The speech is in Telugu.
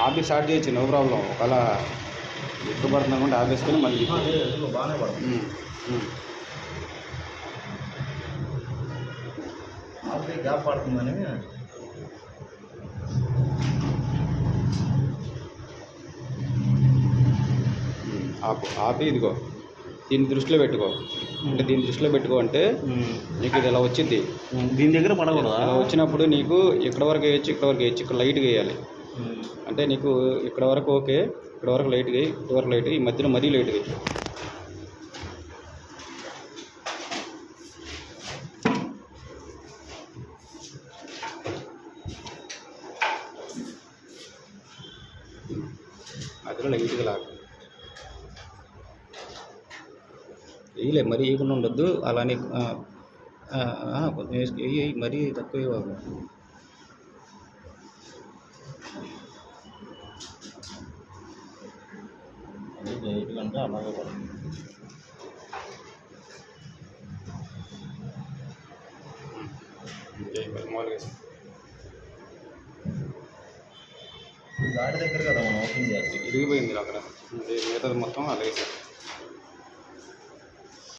ఆపి స్టార్ట్ చేయొచ్చు, నో ప్రాబ్లం. ఒకవేళ ఎక్కువ పడుతుంది అనుకుంటే ఆపేసుకొని మళ్ళీ బాగానే పడుతుంది. ఆపి గ్యాప్ పడుతుందని ఆపి ఇదిగో దీన్ని దృష్టిలో పెట్టుకో. అంటే దీన్ని దృష్టిలో పెట్టుకో అంటే నీకు ఇది ఇలా వచ్చింది. దీని దగ్గర పడకూడదు. అలా వచ్చినప్పుడు నీకు ఇక్కడ వరకు వేయచ్చు, ఇక్కడ వరకు వేయచ్చు. ఇక్కడ లైట్గా వేయాలి. అంటే నీకు ఇక్కడ వరకు ఓకే, ఇక్కడ వరకు లైట్గా వేయి, ఇక్కడ వరకు లైట్గా, ఈ మధ్యలో మరీ లైట్గా వేయి. మధ్యలో లైట్గా లాగా వేయలే, మరీ వేయకుండా ఉండొద్దు. అలానే కొంచెం వేయి, మరీ తక్కువ వేయవాకు. అంటే అలాగే పడుతుంది. గాడి దగ్గర కదా మనం ఓపెన్ చేయాలి. ఇరిగిపోయింది అక్కడ, మిగతాది మొత్తం అలాగే సార్.